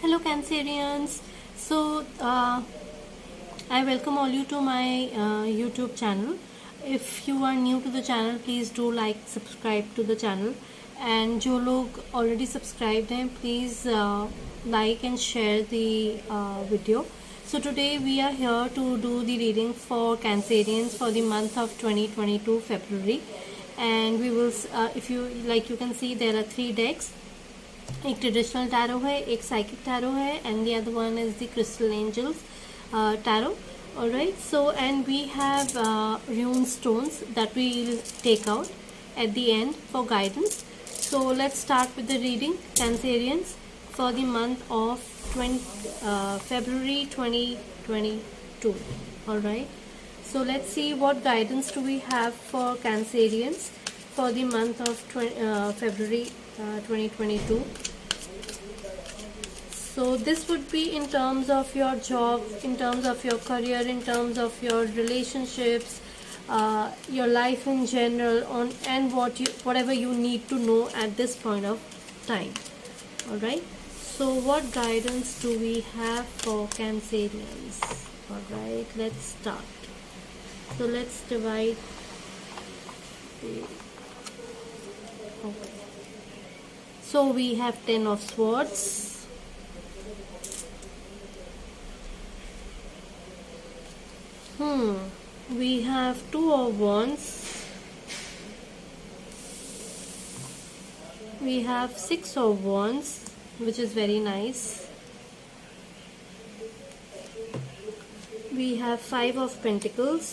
Hello Cancerians. I welcome all you to my YouTube channel. If you are new to the channel, please do like, subscribe to the channel. And जो लोग already subscribed हैं, please like and share the video. So today we are here to do the reading for Cancerians for the month of 2022 February. And we will, if you like, you can see there are 3 decks. एक traditional tarot है, एक psychic tarot है, and the other one is the crystal angels tarot. Alright, so and we have rune stones that we will take out at the end for guidance. So let's start with the reading, Cancerians, for the month of February 2022. Alright, so let's see what guidance do we have for Cancerians for the month of February 2022. So this would be in terms of your job, in terms of your career, in terms of your relationships, your life in general, and whatever you need to know at this point of time. All right. So what guidance do we have for Cancerians? All right, let's start. So let's divide. Okay. So we have 10 of Swords. We have 2 of Wands. We have 6 of Wands, which is very nice. We have 5 of Pentacles.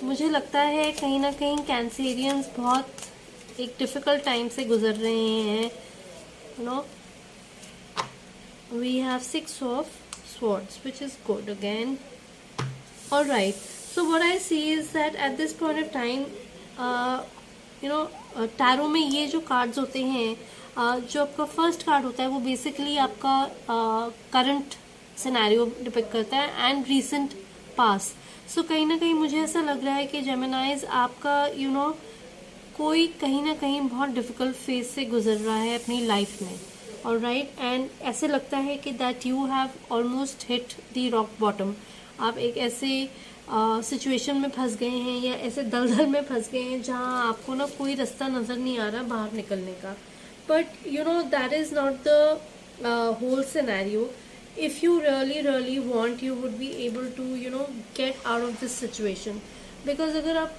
मुझे लगता है कहीं ना कहीं Cancerians बहुत एक difficult time से गुजर रहे हैं, you know. We have 6 of Swords, which is good again. All right, so what I see is that at this point of time, tarot में ये जो कार्ड्स होते हैं, जो आपका फर्स्ट कार्ड होता है वो बेसिकली आपका करंट सिनेरियो डिपिक्ट करता है एंड रीसेंट पास. सो कहीं ना कहीं मुझे ऐसा लग रहा है कि जेमिनाइज आपका कोई कहीं ना कहीं बहुत डिफिकल्ट फेज से गुजर रहा है अपनी लाइफ में. ऑलराइट, एंड ऐसे लगता है कि that you have almost hit the rock bottom. आप एक ऐसे सिचुएशन में फंस गए हैं या ऐसे दलदल में फंस गए हैं जहां आपको ना कोई रास्ता नजर नहीं आ रहा बाहर निकलने का. But that is not the whole scenario. If you really want, you would be able to get out of this situation. Because अगर आप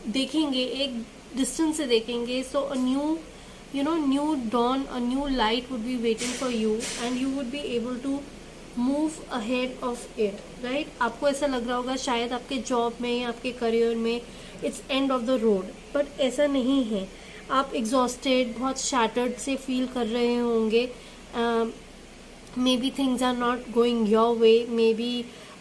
देखेंगे, एक डिस्टेंस से देखेंगे, सो अ new dawn, a new light would be waiting for you and you would be able to move ahead of it, right? आपको ऐसा लग रहा होगा शायद आपके जॉब में या आपके करियर में it's end of the road, but ऐसा नहीं है. आप exhausted, बहुत shattered से feel कर रहे होंगे. Maybe things are not going your way, maybe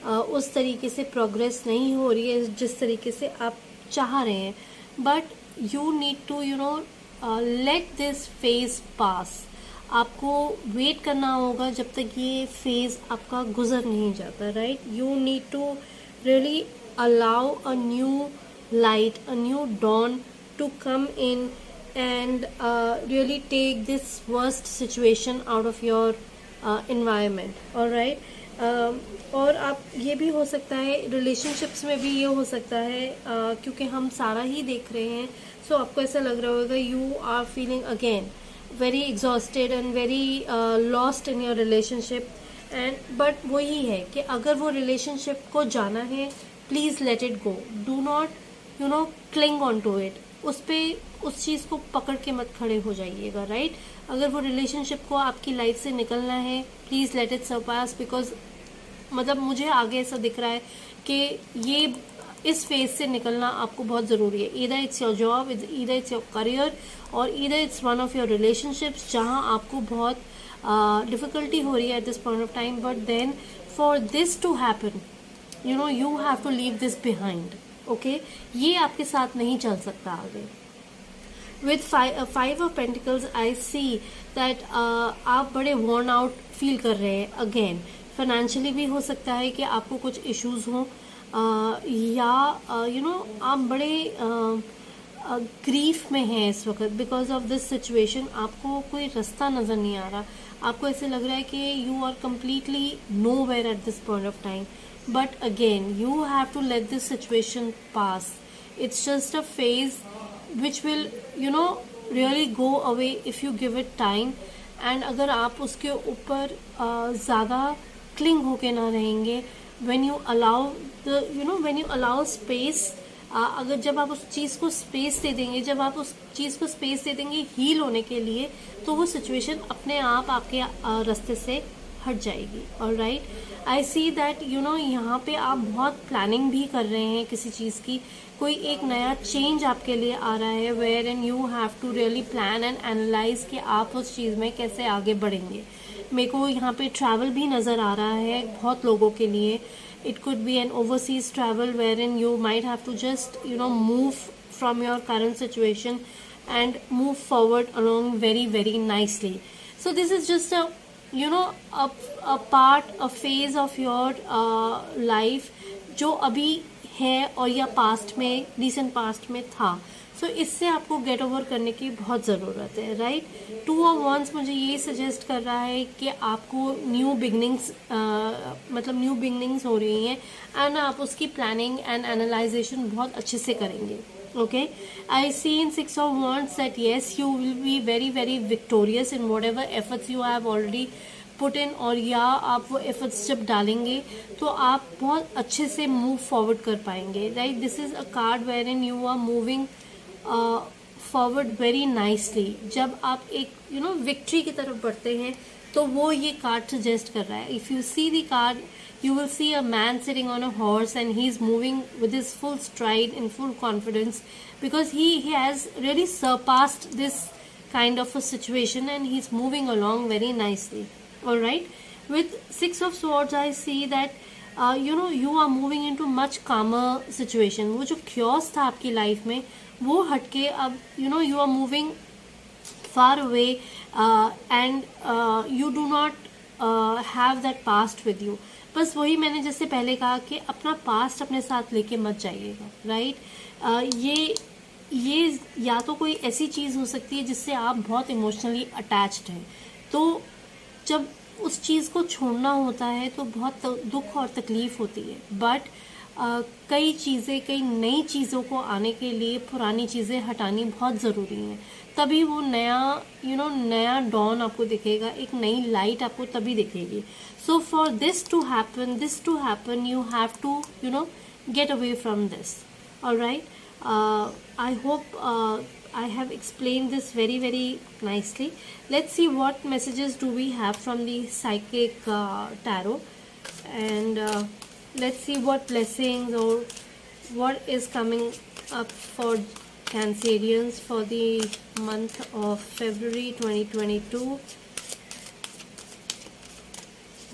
उस तरीके से progress नहीं हो रही है जिस तरीके से आप चाह रहे हैं. But you need to let this phase pass. आपको वेट करना होगा जब तक ये फेज आपका गुजर नहीं जाता, right? You need to really allow a new light, a new dawn to come in and really take this worst situation out of your environment. Alright, और आप ये भी हो सकता है रिलेशनशिप्स में भी ये हो सकता है, क्योंकि हम सारा ही देख रहे हैं. सो आपको ऐसा लग रहा होगा you are feeling again very exhausted and very lost in your relationship. And but वही है कि अगर वो रिलेशनशिप को जाना है, please let it go. Do not cling on to it. उस चीज़ को पकड़ के मत खड़े हो जाइएगा, राइट? अगर वो रिलेशनशिप को आपकी लाइफ से निकलना है, please let it surpass. Because मतलब मुझे आगे ऐसा दिख रहा है कि ये इस फेज से निकलना आपको बहुत ज़रूरी है. Either it's your job, either it's your career, और either it's one of your relationships जहां आपको बहुत डिफ़िकल्टी हो रही है at this point of time. But then for this to happen, you have to leave this behind. Okay, ये आपके साथ नहीं चल सकता आगे. With 5 of pentacles I see that आप बड़े वर्न आउट फील कर रहे हैं. अगेन फाइनेंशियली भी हो सकता है कि आपको कुछ इश्यूज हों, या आप बड़े ग्रीफ में हैं इस वक्त बिकॉज ऑफ दिस सिचुएशन। आपको कोई रास्ता नज़र नहीं आ रहा, आपको ऐसे लग रहा है कि you are completely nowhere at this point of time, but again you have to let this situation pass. It's just a phase which will really go away if you give it time. And अगर आप उसके ऊपर ज़्यादा cling होके ना रहेंगे, when you allow when you allow space, अगर जब आप उस चीज़ को स्पेस दे देंगे, जब आप उस चीज़ को स्पेस दे देंगे हील होने के लिए, तो वो सिचुएशन अपने आप आपके रास्ते से हट जाएगी। ऑलराइट, आई सी दैट यहाँ पे आप बहुत प्लानिंग भी कर रहे हैं किसी चीज़ की, कोई एक नया चेंज आपके लिए आ रहा है, where and you have to really plan and analyse कि आप उस चीज़ में कैसे आगे बढ़ेंगे। मेरे को यहाँ पे ट्रैवल भी नज़र आ रहा है बहुत लोगों के लिए। It could be an overseas travel where in you might have to just move from your current situation and move forward along very very nicely. So this is just a part, a phase of your life जो अभी है और या past में, recent past में था। सो इससे आपको गेट ओवर करने की बहुत ज़रूरत है, राइट। 2 of Wands मुझे ये सजेस्ट कर रहा है कि आपको न्यू बिगनिंग्स न्यू बिगनिंग्स हो रही हैं एंड आप उसकी प्लानिंग एंड एनालाइजेशन बहुत अच्छे से करेंगे। Okay, I see in 6 of Wands that yes, you will be very very victorious in whatever efforts you have already put in, और या आप वो efforts जब डालेंगे तो आप बहुत अच्छे से move forward कर पाएंगे, right? This is a card wherein you are moving forward very nicely। जब आप एक victory की तरफ बढ़ते हैं तो वो ये कार्ड सजेस्ट कर रहा है। If you see the card, you will see a man sitting on a horse and he's moving with his full stride in full confidence because he has really surpassed this kind of a situation and he's moving along very nicely। All right, with 6 of Swords I see that you are moving into much calmer situation। वो जो chaos था आपकी life में वो हटके अब you are moving far away and you do not have that past with you। बस वही मैंने जैसे पहले कहा कि अपना पास्ट अपने साथ लेके मत जाइएगा, राइट। ये या तो कोई ऐसी चीज़ हो सकती है जिससे आप बहुत इमोशनली अटैच्ड हैं, तो जब उस चीज़ को छोड़ना होता है तो बहुत दुख और तकलीफ़ होती है, बट कई नई चीज़ों को आने के लिए पुरानी चीज़ें हटानी बहुत ज़रूरी हैं। तभी वो नया डॉन आपको दिखेगा, एक नई लाइट आपको तभी दिखेगी। So for this to happen you have to get away from this। all right, I hope I have explained this very very nicely। let's see what messages do we have from the psychic tarot, and let's see what blessings or what is coming up for Cancerians for the month of February 2022।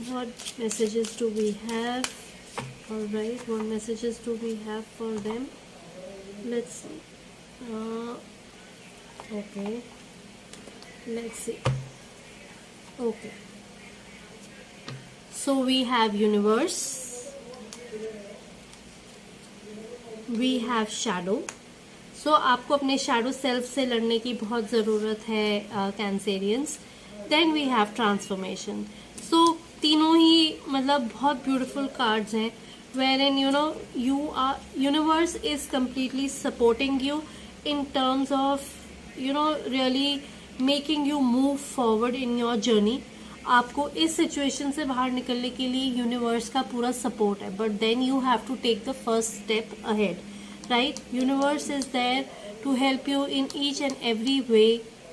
what messages do we have? all right, what messages do we have for them? let's see। okay, let's see। okay, so we have universe, we have shadow। सो आपको अपने shadow self से लड़ने की बहुत ज़रूरत है Cancerians. Then we have transformation. So तीनों ही बहुत ब्यूटीफुल कार्ड्स हैं where in universe is completely supporting you in terms of really making you move forward in your journey. आपको इस सिचुएशन से बाहर निकलने के लिए यूनिवर्स का पूरा सपोर्ट है, but then you have to take the first step ahead, right? Universe is there to help you in each and every way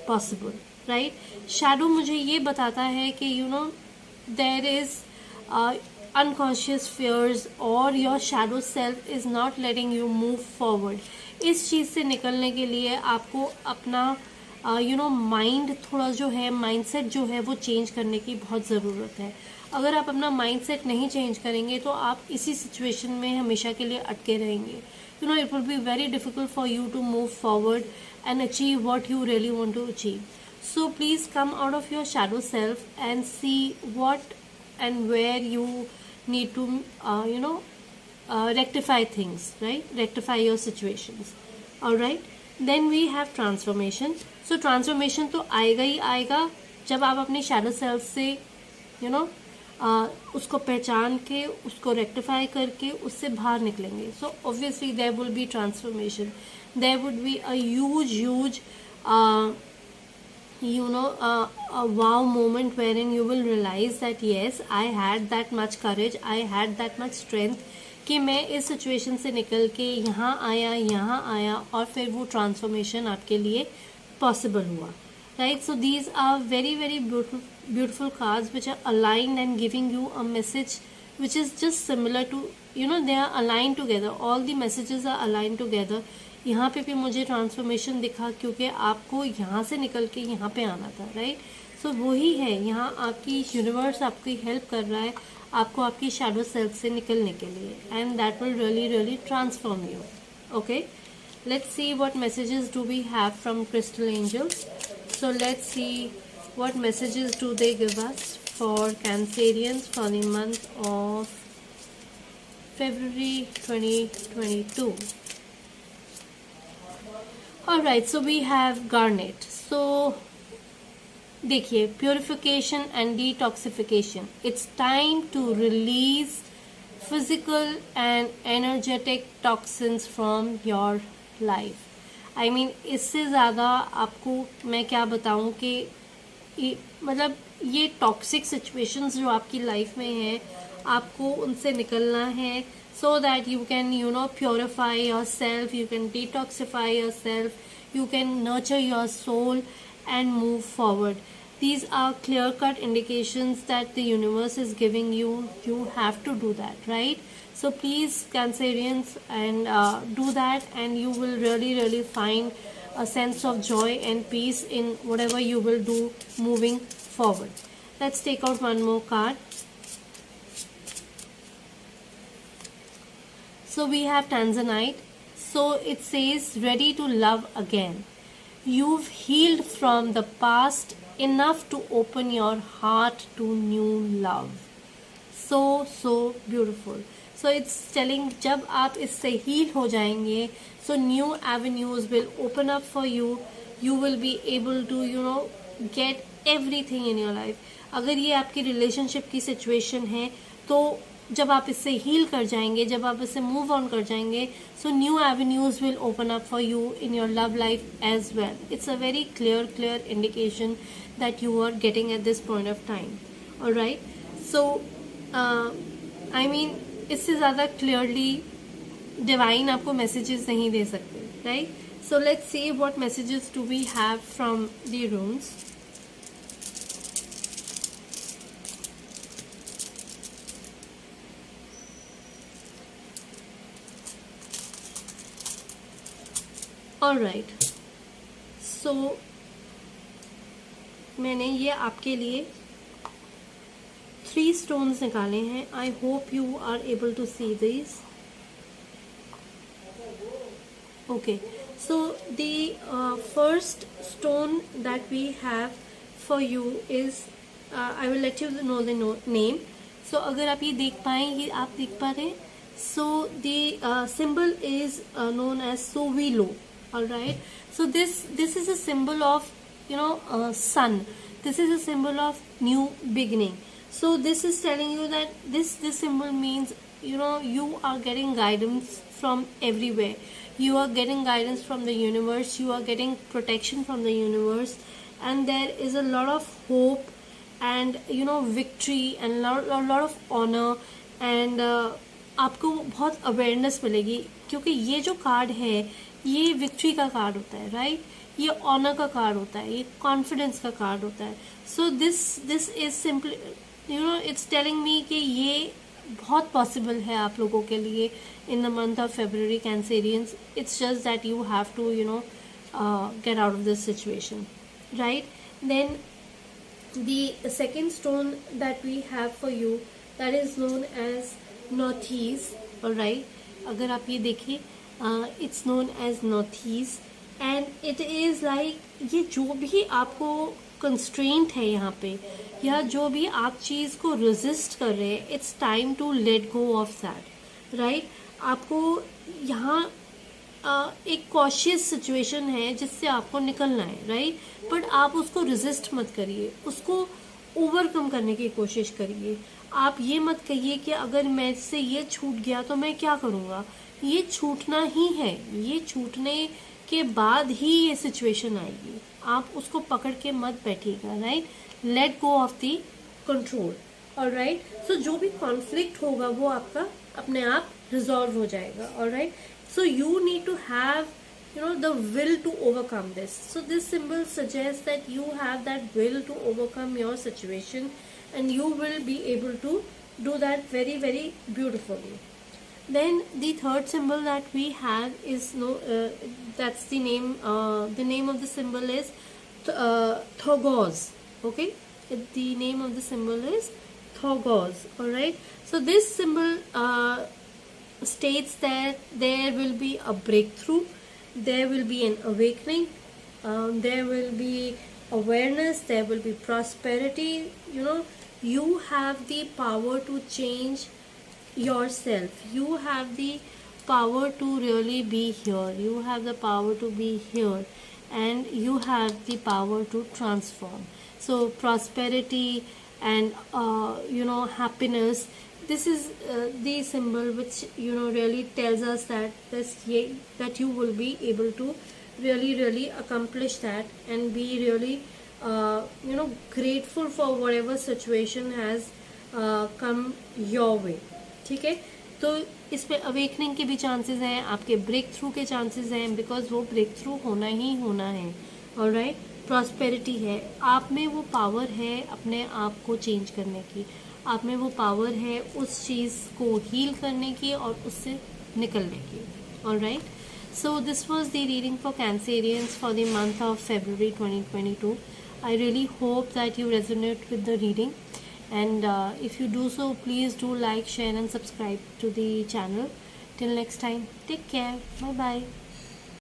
possible, right? Shadow मुझे ये बताता है कि there is unconscious fears or your shadow self is not letting you move forward। इस चीज़ से निकलने के लिए आपको अपना माइंड थोड़ा जो है, माइंडसेट जो है वो चेंज करने की बहुत ज़रूरत है। अगर आप अपना माइंडसेट नहीं चेंज करेंगे तो आप इसी सिचुएशन में हमेशा के लिए अटके रहेंगे। it will be very difficult for you to move forward and achieve what you really want to achieve। so please come out of your shadow self and see what and where you need to rectify things, right? Rectify your situations। all right, then we have transformation. So transformation तो आएगा ही आएगा जब आप अपनी shadow self से उसको पहचान के उसको रेक्टिफाई करके उससे बाहर निकलेंगे. So obviously there will be transformation. There would be a huge a wow moment wherein you will realize that yes, I had that much courage, I had that much strength कि मैं इस situation से निकल के यहाँ आया और फिर वो ट्रांसफॉर्मेशन आपके लिए पॉसिबल हुआ. Right, so these are very very beautiful cards which are aligned and giving you a message which is just similar to, they are aligned together, all the messages are aligned together. यहाँ पे भी मुझे transformation दिखा क्योंकि आपको यहाँ से निकल के यहाँ पे आना था. राइट, सो वही है, यहाँ आपकी यूनिवर्स आपकी हेल्प कर रहा है आपको आपकी शैडो सेल्फ से निकलने के लिए, and that will really transform you. Okay, let's see what messages do we have from crystal angels. So let's see what messages do they give us for Cancerians for the month of February 2022. Alright, so we have Garnet. So देखिए, purification and detoxification. It's time to release physical and energetic toxins from your life. I mean इससे ज़्यादा आपको मैं क्या बताऊं कि मतलब ये टॉक्सिक सिचुएशंस जो आपकी लाइफ में हैं आपको उनसे निकलना है, so that you can purify your self, you can detoxify your self, you can nurture your soul and move forward. These are clear-cut indications that the universe is giving you. You have to do that, right? So please, Cancerians, and do that, and you will really find a sense of joy and peace in whatever you will do moving forward. Let's take out one more card. So we have Tanzanite. So it says, ready to love again. You've healed from the past enough to open your heart to new love. So beautiful. So it's telling जब आप इससे heal हो जाएंगे, so new avenues will open up for you. You will be able to get everything in your life. अगर ये आपकी relationship की situation है तो जब आप इससे हील कर जाएंगे, जब आप इससे मूव ऑन कर जाएंगे, so new avenues will open up for you in your love life as well. It's a very clear indication that you are getting at this point of time. Alright, so I mean इससे ज़्यादा clearly divine आपको messages नहीं दे सकते. Right, so let's see what messages do we have from the rooms. Alright, so मैंने ये आपके लिए 3 stones निकाले हैं. I hope you are able to see these. Okay, so the first stone that we have for you is I will let you know the name. So अगर आप ये देख पाएँ, ये आप देख पा रहे हैं. So the symbol is known as Sowilo. All right. So this is a symbol of sun. This is a symbol of new beginning. So this is telling you that this symbol means you are getting guidance from everywhere. You are getting guidance from the universe. You are getting protection from the universe, and there is a lot of hope and victory and a lot of honor, and आपको बहुत awareness मिलेगी क्योंकि ये जो card है ये victory का card होता है. राइट, ये ऑनर का कार्ड होता है, ये कॉन्फिडेंस का कार्ड होता है. So this is simply it's telling me कि ये बहुत पॉसिबल है आप लोगों के लिए in the month of February. Cancerians, it's just that you have to get out of this situation. Right, then the second stone that we have for you, that is known as Northeast. Alright, अगर आप ये देखें, it's known as Northeast, and it is like ये जो भी आपको constraint है यहाँ पे, या जो भी आप चीज़ को रेजिस्ट कर रहे हैं, it's time to let go of that. Right, आपको यहाँ एक कॉशियस सिचुएशन है जिससे आपको निकलना है, राइट। बट आप उसको रेजिस्ट मत करिए, उसको ओवरकम करने की कोशिश करिए। आप ये मत कहिए कि अगर मैं से ये छूट गया तो मैं क्या करूँगा। ये छूटना ही है, ये छूटने के बाद ही ये सिचुएशन आएगी। आप उसको पकड़ के मत बैठिएगा, right. Let go of the control, alright. So जो भी कॉन्फ्लिक्ट होगा वो आपका अपने आप रिजॉल्व हो जाएगा, alright. So you need to have, the will to overcome this. So this symbol suggests that you have that will to overcome your situation, and you will be able to do that very, very beautifully. Then the third symbol that we have is that's the name. The name of the symbol is Thogos. Okay, the name of the symbol is Thogos. All right. So this symbol states that there will be a breakthrough, there will be an awakening, there will be awareness, there will be prosperity. You have the power to change yourself. You have the power to really be here. You have the power to be here, and you have the power to transform. So prosperity and happiness, this is the symbol which really tells us that that you will be able to really accomplish that, and be really grateful for whatever situation has come your way. ठीक है, तो इसमें awakening के भी chances हैं, आपके break through के chances हैं, बिकॉज वो ब्रेक थ्रू होना ही होना है, ऑलराइट। प्रॉस्पेरिटी है, आप में वो पावर है अपने आप को चेंज करने की, आप में वो पावर है उस चीज़ को हील करने की और उससे निकलने की, alright. So this was the reading for Cancerians for the month of February 2022. I really hope that you resonate with the reading, and if you do so, please do like, share and subscribe to the channel. Till next time, take care, bye bye.